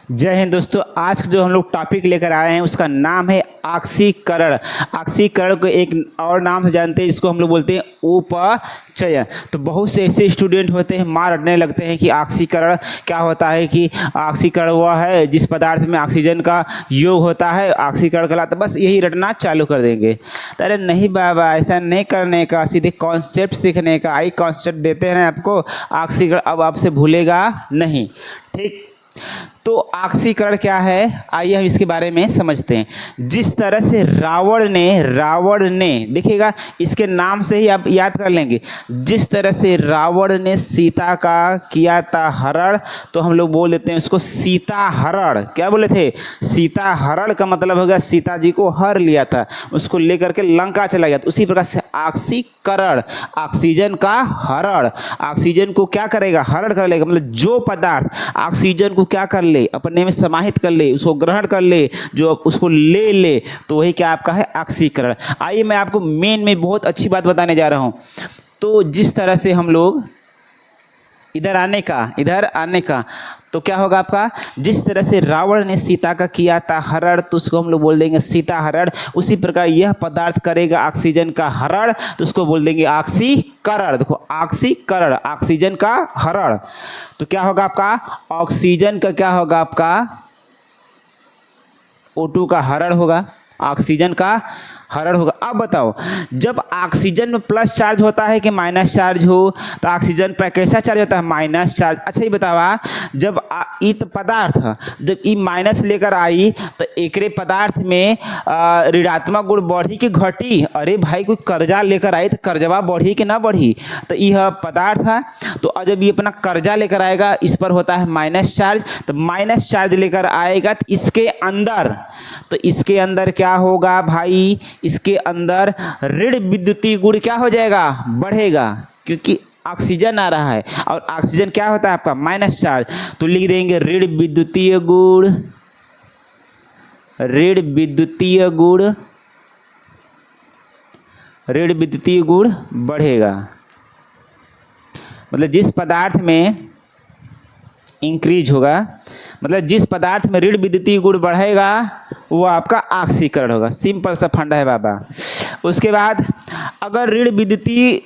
जय हिंद दोस्तों। आज जो हम लोग टॉपिक लेकर आए हैं उसका नाम है ऑक्सीकरण। ऑक्सीकरण को एक और नाम से जानते हैं जिसको हम लोग बोलते हैं उपचयन। तो बहुत से ऐसे स्टूडेंट होते हैं मार रटने लगते हैं कि ऑक्सीकरण क्या होता है, कि ऑक्सीकरण वह है जिस पदार्थ में ऑक्सीजन का योग होता है, ऑक्सीकरण कहलाता है। बस यही रटना चालू कर देंगे। तो अरे नहीं बाबा, ऐसा नहीं करने का, सीधे कॉन्सेप्ट सीखने का। आई कॉन्सेप्ट देते हैं आपको, ऑक्सीकरण अब आपसे भूलेगा नहीं। ठीक, तो ऑक्सीकरण क्या है, आइए हम इसके बारे में समझते हैं। जिस तरह से रावण ने देखिएगा, इसके नाम से ही आप याद कर लेंगे। जिस तरह से रावण ने सीता का किया था हरण, तो हम लोग बोल देते हैं उसको सीता हरण। क्या बोले थे? सीता हरण का मतलब हो गया सीता जी को हर लिया था, उसको लेकर के लंका चला गया। तो उसी प्रकार से ऑक्सीकरण, ऑक्सीजन का हरण। ऑक्सीजन को क्या करेगा? हरण कर लेगा। मतलब जो पदार्थ ऑक्सीजन को क्या कर ले, अपने में समाहित कर ले, उसको ग्रहण कर ले, जो उसको ले ले, तो वही क्या आपका है? ऑक्सीकरण। आइए मैं आपको मेन में बहुत अच्छी बात बताने जा रहा हूं। तो जिस तरह से हम लोग इधर आने का तो क्या होगा आपका? जिस तरह से रावण ने सीता का किया था हरण, तो उसको हम लोग बोल देंगे सीता हरण। उसी प्रकार यह पदार्थ करेगा ऑक्सीजन का हरण, तो उसको बोल देंगे ऑक्सीकरण। देखो, ऑक्सीकरण, ऑक्सीजन का हरण। तो क्या होगा आपका? ऑक्सीजन का क्या होगा आपका? O2 का हरण होगा, ऑक्सीजन का हरण होगा। अब बताओ, जब ऑक्सीजन में प्लस चार्ज होता है कि माइनस चार्ज हो, तो ऑक्सीजन पर कैसा चार्ज होता है? Minus charge. अच्छा ये बतावा, जब इत पदार्थ जब ई माइनस लेकर आई, तो एकरे पदार्थ में ऋणात्मक गुण बढ़ी कि घटी? अरे भाई, कोई कर्जा लेकर आई तो कर्जवा बढ़ी कि ना बढ़ी? तो यह पदार्थ है, तो जब ये अपना कर्जा लेकर आएगा, इस पर होता है माइनस चार्ज। तो माइनस चार्ज लेकर आएगा तो इसके अंदर क्या होगा भाई? इसके अंदर ऋण विद्युतीय गुण क्या हो जाएगा? बढ़ेगा, क्योंकि ऑक्सीजन आ रहा है और ऑक्सीजन क्या होता है आपका? Minus charge. तो लिख देंगे ऋण विद्युतीय गुण, ऋण विद्युतीय गुण, ऋण विद्युतीय गुण बढ़ेगा। मतलब जिस पदार्थ में इंक्रीज होगा, मतलब जिस पदार्थ में ऋण विद्युतीय गुण बढ़ेगा, वो आपका ऑक्सीकरण होगा। सिंपल सा फंडा है बाबा। उसके बाद अगर ऋण विद्युतीय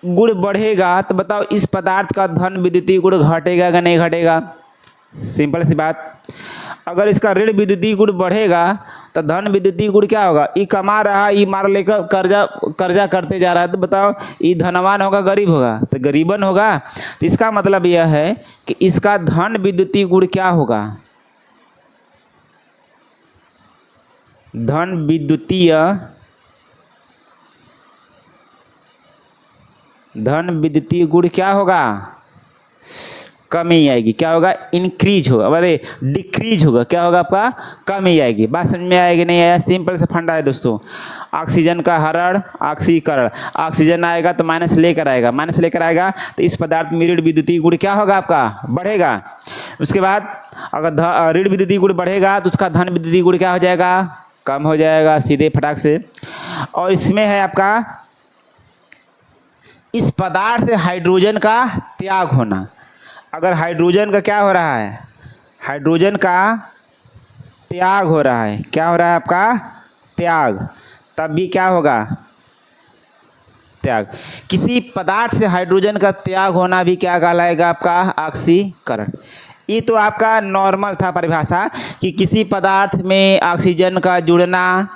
गुण बढ़ेगा, तो बताओ इस पदार्थ का धन विद्युतीय गुण घटेगा कि नहीं घटेगा? सिंपल सी बात। अगर इसका ऋण विद्युतीय गुण बढ़ेगा, तो धन विद्युतीय गुण क्या होगा? ये कमा रहा है, ये मार लेकर कर्जा करते जा रहा है, तो बताओ ये धनवान होगा गरीब होगा? तो गरीबन होगा। तो इसका मतलब यह है कि इसका धन विद्युतीय गुण क्या होगा? धन विद्युतीय गुण क्या होगा? कमी आएगी। क्या होगा? इंक्रीज होगा, अरे डिक्रीज होगा। क्या होगा आपका? कमी आएगी। बात समझ में आएगी नहीं आया? सिंपल से फंडा है दोस्तों। ऑक्सीजन का हरण, ऑक्सीकरण। ऑक्सीजन आएगा तो माइनस लेकर आएगा, माइनस लेकर आएगा तो इस पदार्थ में ऋण विद्युतीय गुण क्या होगा आपका? बढ़ेगा। उसके बाद अगर ऋण विद्युतीय गुण बढ़ेगा, तो उसका धन विद्युतीय गुण क्या हो जाएगा? कम हो जाएगा, सीधे फटाक से। और इसमें है आपका इस पदार्थ से हाइड्रोजन का त्याग होना। अगर हाइड्रोजन का क्या हो रहा है? हाइड्रोजन का त्याग हो रहा है। क्या हो रहा है आपका? त्याग। तब भी क्या होगा? त्याग। किसी पदार्थ से हाइड्रोजन का त्याग होना भी क्या कहलाएगा आपका? ऑक्सीकरण। ये तो आपका नॉर्मल था परिभाषा कि किसी पदार्थ में ऑक्सीजन का जुड़ना,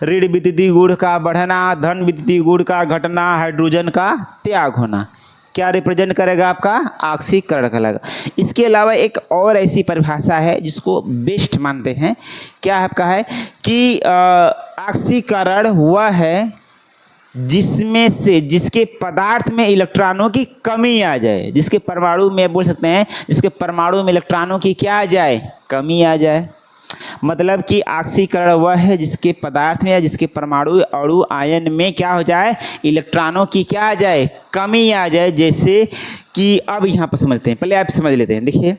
ऋण विद्युतीय गुण का बढ़ना, धन विद्युतीय गुण का घटना, हाइड्रोजन का त्याग होना, क्या रिप्रेजेंट करेगा आपका? ऑक्सीकरण कहलाएगा। इसके अलावा एक और ऐसी परिभाषा है जिसको बेस्ट मानते हैं। क्या आपका है कि ऑक्सीकरण वह है जिसमें से जिसके पदार्थ में इलेक्ट्रॉनों की कमी आ जाए, जिसके परमाणु में बोल सकते हैं, जिसके परमाणु में इलेक्ट्रॉनों की क्या आ जाए? कमी आ जाए। मतलब कि ऑक्सीकरण वह है जिसके पदार्थ में या जिसके परमाणु अणु आयन में क्या हो जाए? इलेक्ट्रॉनों की क्या आ जाए? कमी आ जाए। जैसे कि अब यहाँ पर समझते हैं, पहले आप समझ लेते हैं। देखिए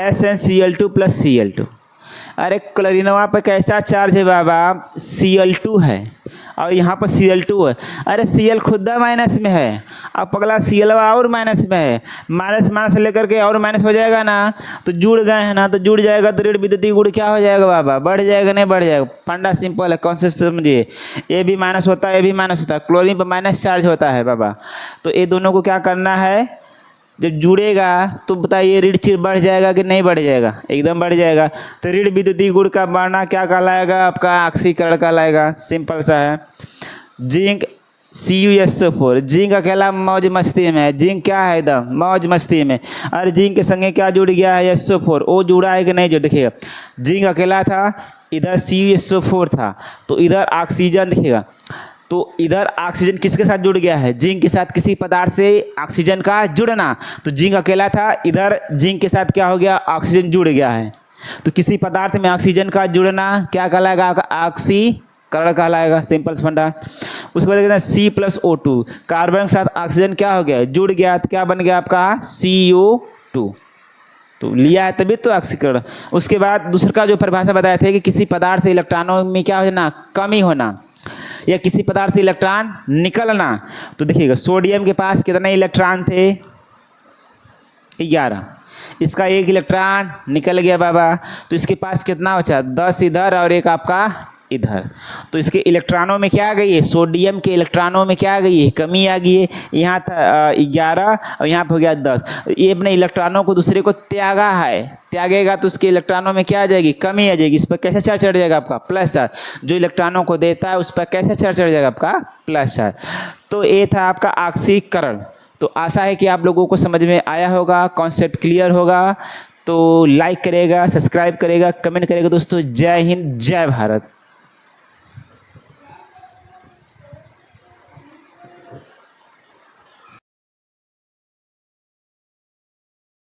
SnCl2 + Cl2। अरे क्लोरीनवा पर कैसा चार्ज है बाबा? Cl2 है। और यहाँ पर Cl2 है। अरे Cl खुदा माइनस में है, अब पगला Cl और माइनस में है, माइनस माइनस से लेकर के और माइनस हो जाएगा ना, तो जुड़ गए हैं ना, तो जुड़ जाएगा तो ऋण विद्युतीय गुण क्या हो जाएगा बाबा, बढ़ जाएगा नहीं बढ़ जाएगा। फंडा सिंपल है, कॉन्सेप्ट समझिए। ए भी माइनस होता है, ए भी माइनस होता है, क्लोरीन पर माइनस चार्ज होता है बाबा। तो ये दोनों को क्या करना है, जब जुड़ेगा तो बताइए ऋण चिर बढ़ जाएगा कि नहीं बढ़ जाएगा, एकदम बढ़ जाएगा। तो ऋण विद्युतीय गुण का बढ़ना क्या कहलाएगा, आपका ऑक्सीकरण कहलाएगा, सिंपल सा है। जिंक CuSO4, जिंक अकेला मौज मस्ती में है, जिंक क्या है एकदम मौज मस्ती में। और जिंक के संगे क्या जुड़ गया है, SO4, वो जुड़ा है कि नहीं जो, देखिएगा जिंक अकेला था, इधर CuSO4 था, तो इधर ऑक्सीजन दिखेगा, तो इधर ऑक्सीजन किसके साथ जुड़ गया है, जिंक के साथ। किसी पदार्थ से ऑक्सीजन का जुड़ना, तो जिंक अकेला था, इधर जिंक के साथ क्या हो गया, ऑक्सीजन जुड़ गया है। तो किसी पदार्थ में ऑक्सीजन का जुड़ना क्या कहलाएगा, ऑक्सीकरण कहलाएगा, सिंपल फंडा। उसके बाद कहते हैं C+O2, कार्बन के साथ ऑक्सीजन क्या हो गया, जुड़ गया, तो क्या बन गया आपका CO2, तो लिया है तभी तो ऑक्सीकरण। उसके बाद दूसरा का जो परिभाषा बताया थे कि किसी पदार्थ से इलेक्ट्रॉनों में क्या होना, कमी होना, या किसी पदार्थ से इलेक्ट्रॉन निकलना। तो देखिएगा सोडियम के पास कितने इलेक्ट्रॉन थे, 11, इसका 1 इलेक्ट्रॉन निकल गया बाबा, तो इसके पास कितना बचा, 10 इधर और 1 आपका इधर। तो इसके इलेक्ट्रॉनों में क्या आ गई है, सोडियम के इलेक्ट्रॉनों में क्या आ गई है, कमी आ गई है। यहाँ था 11 और यहाँ पर हो गया 10, ये अपने इलेक्ट्रॉनों को दूसरे को त्यागा है, त्यागेगा तो उसके इलेक्ट्रॉनों में क्या आ जाएगी, कमी आ जाएगी। इस पर कैसे चार्ज चढ़ जाएगा आपका, प्लस चार्ज। जो इलेक्ट्रॉनों को देता है उस पर कैसे चार्ज चढ़ जाएगा आपका, प्लस चार्ज। तो ये था आपका ऑक्सीकरण। तो आशा है कि आप लोगों को समझ में आया होगा, कॉन्सेप्ट क्लियर होगा। तो लाइक करेगा, सब्सक्राइब करेगा, कमेंट करेगा दोस्तों। जय हिंद, जय भारत।